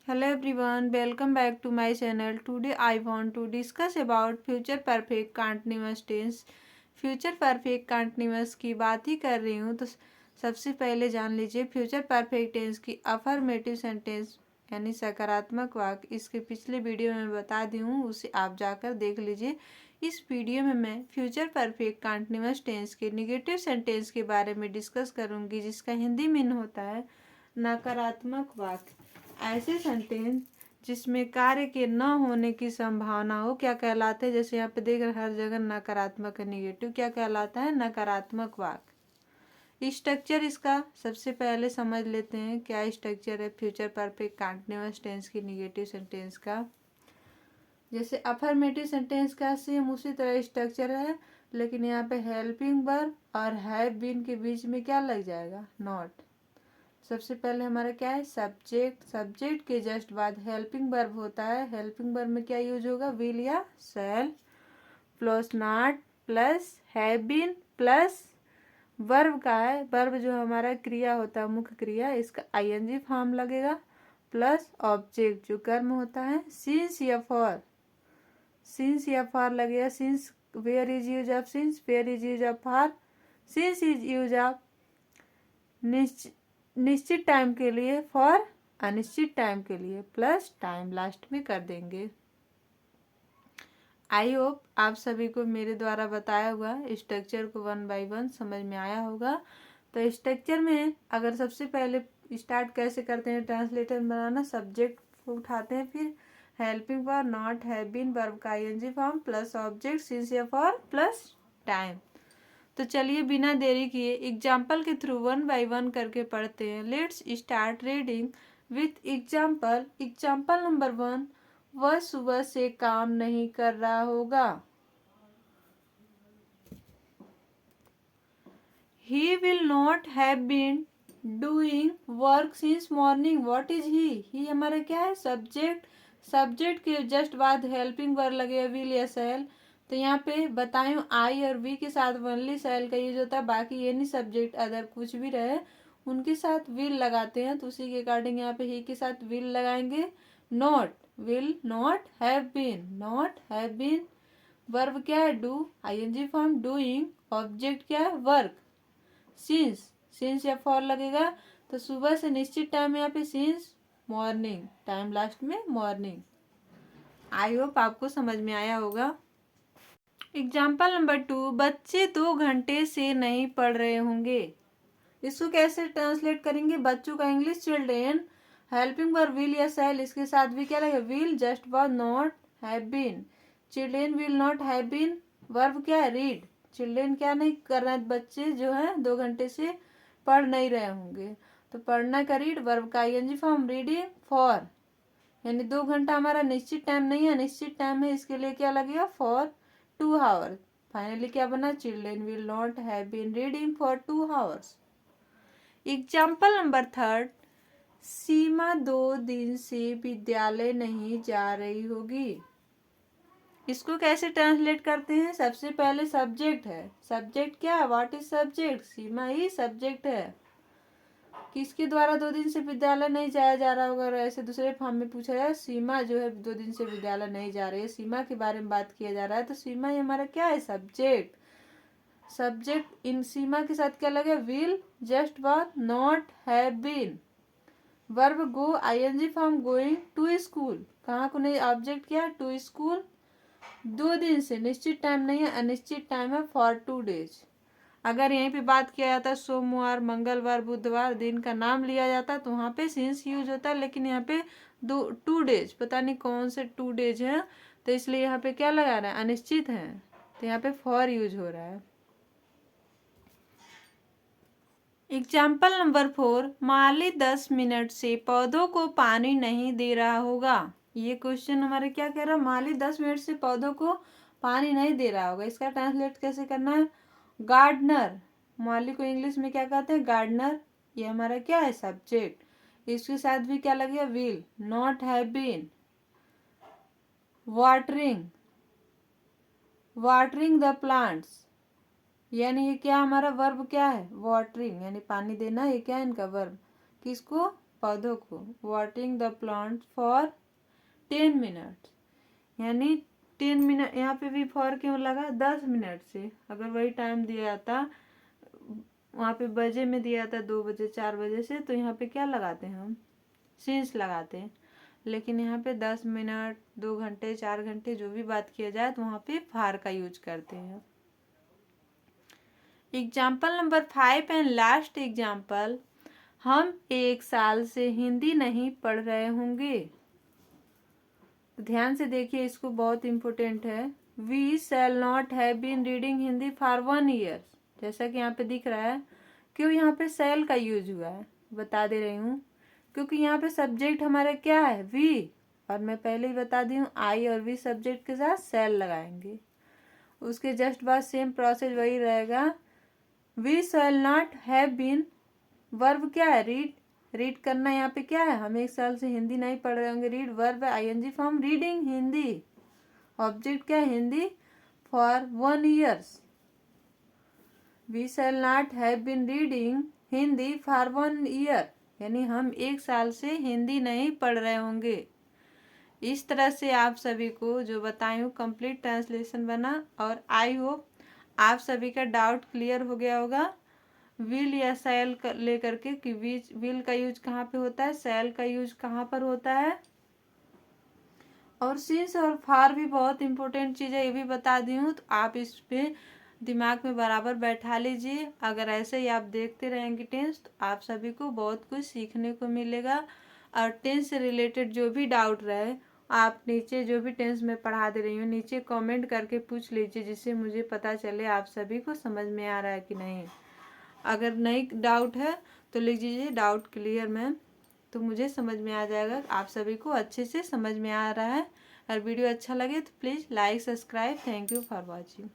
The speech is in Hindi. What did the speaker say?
Hello everyone, welcome back to my channel. Today I want to discuss about future perfect continuous tense. Future perfect continuous की बात ही कर रही हूँ तो सबसे पहले जान लीजिए फ्यूचर परफेक्ट टेंस की अफर्मेटिव सेंटेंस यानी सकारात्मक वाक्य इसके पिछले वीडियो में बता दी हूँ, उसे आप जाकर देख लीजिए। इस वीडियो में मैं फ्यूचर परफेक्ट कंटिन्यूअस टेंस के निगेटिव सेंटेंस के बारे में डिस्कस करूँगी, जिसका हिंदी मीन होता है नकारात्मक वाक्य। ऐसे सेंटेंस जिसमें कार्य के न होने की संभावना हो क्या कहलाते हैं, जैसे यहाँ पे देख रहे हर जगह नकारात्मक है, निगेटिव क्या कहलाता है, नकारात्मक वाक्य। स्ट्रक्चर इसका सबसे पहले समझ लेते हैं, क्या स्ट्रक्चर है फ्यूचर परफेक्ट कंटीन्यूअस टेंस की निगेटिव सेंटेंस का। जैसे अफर्मेटिव सेंटेंस का सेम उसी तरह स्ट्रक्चर है, लेकिन यहाँ पे हेल्पिंग वर्ब और हैव बीन के बीच में क्या लग जाएगा, नॉट। सबसे पहले हमारा क्या है, सब्जेक्ट। सब्जेक्ट के जस्ट बाद हेल्पिंग वर्ब होता है। हेल्पिंग वर्ब में क्या यूज होगा, विल या shall plus not plus have been plus verb का है, वर्ब जो हमारा क्रिया होता है, मुख्य क्रिया, इसका आईएनजी फॉर्म लगेगा प्लस ऑब्जेक्ट जो कर्म होता है, सिंस या फॉर। सिंस या फॉर लगेगा, since where is use of since, where is use of for, since is use of निश्चित टाइम के लिए, फॉर अनिश्चित टाइम के लिए, प्लस टाइम लास्ट में कर देंगे। आई होप आप सभी को मेरे द्वारा बताया हुआ स्ट्रक्चर को 1 बाय 1 समझ में आया होगा। तो स्ट्रक्चर में अगर सबसे पहले स्टार्ट कैसे करते हैं ट्रांसलेटर बनाना, सब्जेक्ट को उठाते हैं, फिर helping verb, not, have been, verb का ING form plus object, since या फॉर प्लस टाइम। तो चलिए बिना देरी किए एग्जाम्पल के थ्रू 1 बाय 1 करके पढ़ते हैं। Let's start reading with example. Example number 1, वह सुबह से काम नहीं कर रहा होगा। He will not have been doing work since morning. What is he हमारा क्या है, सब्जेक्ट। सब्जेक्ट के जस्ट बाद हेल्पिंग वर्ब लगे विल या शैल। तो यहाँ पे बताएं आई और वी के साथ ओनली शैल का यूज होता है, बाकी एनी सब्जेक्ट अदर कुछ भी रहे उनके साथ विल लगाते हैं। तो उसी के अकॉर्डिंग यहाँ पे ही के साथ विल लगाएंगे। Not, will not have been, not have been. Verb क्या है, do, ING form doing. Object क्या है, वर्क। सिंस, सिंस या फॉर लगेगा। तो सुबह से निश्चित टाइम यहाँ पे सिंस मॉर्निंग, टाइम लास्ट में मॉर्निंग। आई होप आपको समझ में आया होगा। एग्जाम्पल नंबर 2, बच्चे 2 घंटे से नहीं पढ़ रहे होंगे। इसको कैसे ट्रांसलेट करेंगे, बच्चों का English children, helping verb will या शैल, इसके साथ भी क्या लगेगा, will just verb not have been. Children will not have been, verb क्या है, रीड। चिल्ड्रेन क्या नहीं कर रहे हैं, बच्चे जो है 2 घंटे से पढ़ नहीं रहे होंगे। तो पढ़ना का रीड, वर्ब का आईएनजी फॉर्म रीडिंग, फॉर यानी 2 घंटा हमारा निश्चित टाइम नहीं है, निश्चित टाइम है, इसके लिए क्या लगेगा, फॉर 2 आवर्स। फाइनली क्या बना, children will not have been reading for 2 hours. Example number 3, Seema 2 दिन से विद्यालय नहीं जा रही होगी। इसको कैसे ट्रांसलेट करते हैं, सबसे पहले सब्जेक्ट है। सब्जेक्ट क्या है, what is subject, Seema he subject है। किसके द्वारा 2 दिन से विद्यालय नहीं जाया जा रहा होगा, ऐसे दूसरे फॉर्म में पूछा जाए, सीमा जो है 2 दिन से विद्यालय नहीं जा रही है, सीमा के बारे में बात किया जा रहा है। तो सीमा ही हमारा क्या है, सब्जेक्ट। सब्जेक्ट इन सीमा के साथ क्या लगे, will just verb not have been. Verb go, ING form going to school, कहाँ को नहीं, ऑब्जेक्ट क्या है, टू स्कूल। 2 दिन से निश्चित टाइम नहीं है, अनिश्चित टाइम है, फॉर 2 डेज। अगर यहीं पे बात किया जाता है सोमवार, मंगलवार, बुधवार, दिन का नाम लिया जाता तो वहाँ पे सिंस यूज होता है, लेकिन यहाँ पे 2 डेज, पता नहीं कौन से 2 डेज हैं, तो इसलिए यहाँ पे क्या लगा रहा है, अनिश्चित है, तो यहाँ पे फॉर यूज हो रहा है। एग्जाम्पल नंबर 4, माली 10 मिनट से पौधों को पानी नहीं दे रहा होगा। ये क्वेश्चन हमारे क्या कह रहा है, माली 10 मिनट से पौधों को पानी नहीं दे रहा होगा। इसका ट्रांसलेट कैसे करना है, गार्डनर। माली को इंग्लिश में क्या कहते हैं, गार्डनर। ये हमारा क्या है, सब्जेक्ट। इसके साथ भी क्या लगेगा, will not have been. Watering, watering the plants, यानी ये क्या हमारा वर्ब क्या है, वाटरिंग यानी पानी देना, ये क्या है इनका वर्ब, किसको, पौधों को। Watering the plant for 10 minute, यानी 10 मिनट, यहाँ पे भी फॉर क्यों लगा? 10 मिनट से। अगर वही टाइम दिया जाता, वहाँ पे बजे में दिया जाता 2 बजे 4 बजे से, तो यहाँ पे क्या लगाते हैं हम? सिंस लगाते हैं। लेकिन यहाँ पे 10 मिनट, 2 घंटे, 4 घंटे जो भी बात किया जाए तो वहाँ पे फार का यूज करते हैं। Example number 5 and last example, हम 1 साल से हिंदी नहीं पढ़ रहे होंगे। ध्यान से देखिए, इसको बहुत इम्पोर्टेंट है। We shall not have been reading Hindi for 1 year, जैसा कि यहाँ पे दिख रहा है। क्यों यहाँ पे शैल का यूज हुआ है बता दे रही हूँ, क्योंकि यहाँ पे सब्जेक्ट हमारा क्या है? वी, और मैं पहले ही बता दी हूँ आई और वी सब्जेक्ट के साथ शैल लगाएंगे। उसके जस्ट बाद सेम प्रोसेस वही रहेगा। We shall not have been, verb क्या है? रीड, रीड करना। यहाँ पे क्या है? हम 1 साल से हिंदी नहीं पढ़ रहे होंगे, रीड वर्ब है, ING form, reading Hindi, object क्या है? Hindi, for 1 years. We shall not have been reading Hindi for 1 year, यानी हम 1 साल से हिंदी नहीं पढ़ रहे होंगे। इस तरह से आप सभी को जो बताई हूँ कंप्लीट ट्रांसलेशन बना, और आई होप आप सभी का डाउट क्लियर हो गया होगा। विल या शैल लेकर के कि विल का यूज कहाँ पे होता है, शैल का यूज कहाँ पर होता है, और सिंस और फार भी बहुत इंपॉर्टेंट चीज़ है, ये भी बता दी हूँ। तो आप इस पे दिमाग में बराबर बैठा लीजिए। अगर ऐसे ही आप देखते रहेंगे टेंस, तो आप सभी को बहुत कुछ सीखने को मिलेगा। और टेंस से रिलेटेड जो भी डाउट रहे, आप नीचे जो भी टेंस में पढ़ा दे रही हूँ नीचे कमेंट करके पूछ लीजिए, जिससे मुझे पता चले आप सभी को समझ में आ रहा है कि नहीं। अगर नहीं डाउट है तो लिख दीजिए डाउट क्लियर मैम, तो मुझे समझ में आ जाएगा आप सभी को अच्छे से समझ में आ रहा है। और वीडियो अच्छा लगे तो please like subscribe. Thank you for watching.